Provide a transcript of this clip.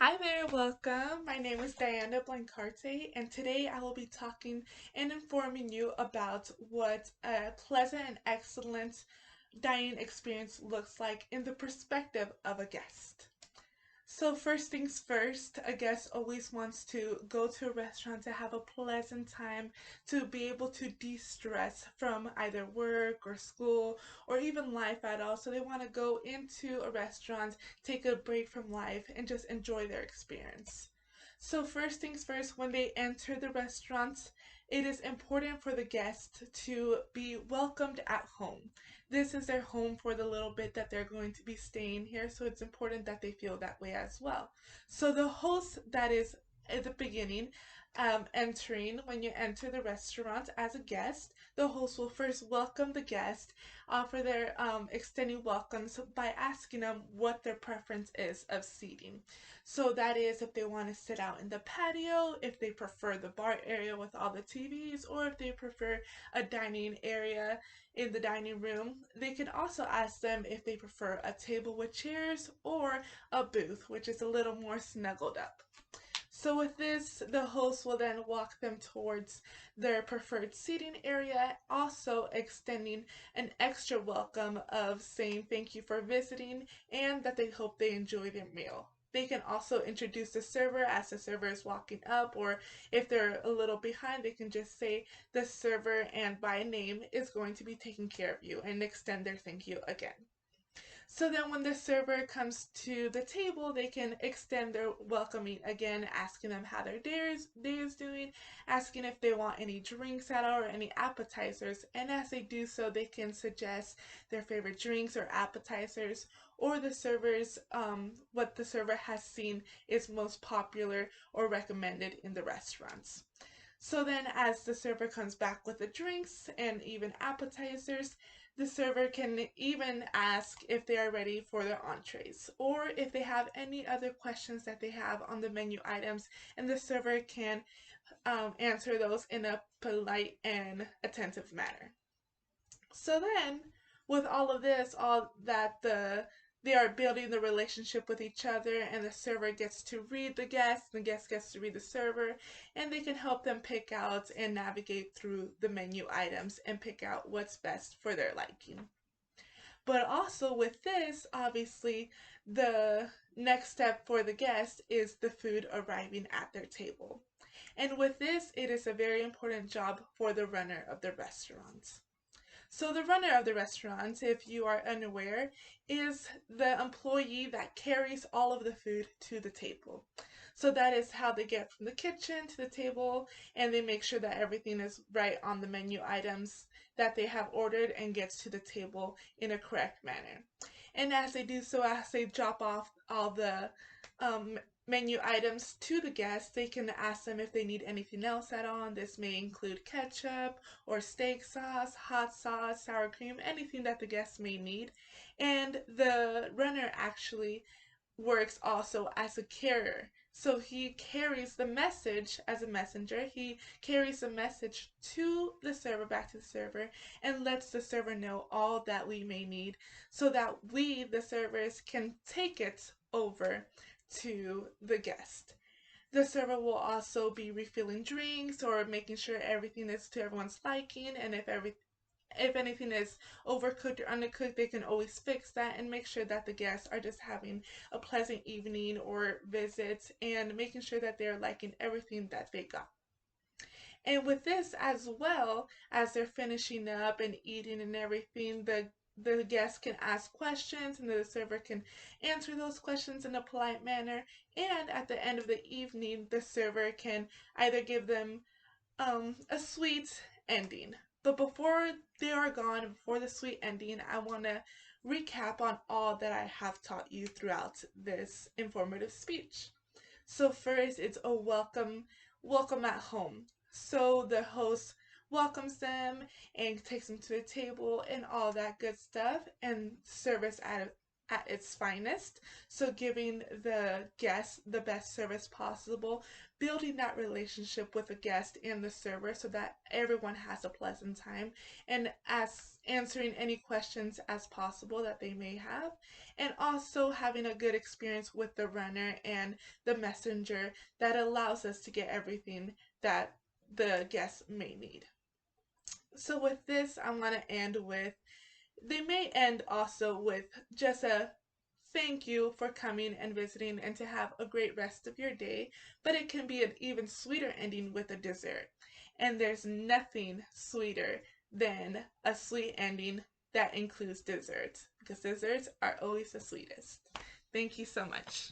Hi there, welcome. My name is Diana Blancarte, and today I will be talking and informing you about what a pleasant and excellent dining experience looks like in the perspective of a guest. So, first things first, a guest always wants to go to a restaurant to have a pleasant time, to be able to de stress from either work or school or even life at all. So, they want to go into a restaurant, take a break from life, and just enjoy their experience. So, first things first, when they enter the restaurant, it is important for the guest to be welcomed at home. This is their home for the little bit that they're going to be staying here, so it's important that they feel that way as well. So the host that is at the beginning, entering, when you enter the restaurant as a guest, the host will first welcome the guest, offer their extending welcomes by asking them what their preference is of seating. So that is if they want to sit out in the patio, if they prefer the bar area with all the TVs, or if they prefer a dining area in the dining room. They can also ask them if they prefer a table with chairs or a booth, which is a little more snuggled up. So with this, the host will then walk them towards their preferred seating area, also extending an extra welcome of saying thank you for visiting and that they hope they enjoy their meal. They can also introduce the server as the server is walking up, or if they're a little behind, they can just say the server and by name is going to be taking care of you and extend their thank you again. So then when the server comes to the table, they can extend their welcoming again, asking them how their day is doing, asking if they want any drinks at all or any appetizers. And as they do so, they can suggest their favorite drinks or appetizers, or the servers, what the server has seen is most popular or recommended in the restaurants. So then, as the server comes back with the drinks and even appetizers, the server can even ask if they are ready for their entrees or if they have any other questions that they have on the menu items, and the server can answer those in a polite and attentive manner. So then, with all of this, all that they are building the relationship with each other, and the server gets to read the guest, and the guest gets to read the server, and they can help them pick out and navigate through the menu items and pick out what's best for their liking. But also with this, obviously, the next step for the guest is the food arriving at their table. And with this, it is a very important job for the runner of the restaurant. So the runner of the restaurant, if you are unaware, is the employee that carries all of the food to the table. So that is how they get from the kitchen to the table, and they make sure that everything is right on the menu items that they have ordered and gets to the table in a correct manner. And as they do so, as they drop off all the um, menu items to the guests, they can ask them if they need anything else add on. This may include ketchup or steak sauce, hot sauce, sour cream, anything that the guests may need. And the runner actually works also as a carrier. So he carries the message as a messenger. He carries the message to the server, back to the server, and lets the server know all that we may need so that we, the servers, can take it over to the guest. The server will also be refilling drinks or making sure everything is to everyone's liking, and if anything is overcooked or undercooked, they can always fix that and make sure that the guests are just having a pleasant evening or visit, and making sure that they're liking everything that they got. And with this, as well as they're finishing up and eating and everything, the guest can ask questions and the server can answer those questions in a polite manner. And at the end of the evening, the server can either give them a sweet ending. But before they are gone, before the sweet ending, I want to recap on all that I have taught you throughout this informative speech. So first, it's a welcome at home. So the host welcomes them and takes them to the table and all that good stuff, and service at its finest. So giving the guest the best service possible, building that relationship with the guest and the server so that everyone has a pleasant time, and as answering any questions as possible that they may have, and also having a good experience with the runner and the messenger that allows us to get everything that the guests may need. So with this, I'm going to end with, they may end also with just a thank you for coming and visiting and to have a great rest of your day, but it can be an even sweeter ending with a dessert. And there's nothing sweeter than a sweet ending that includes desserts, because desserts are always the sweetest. Thank you so much.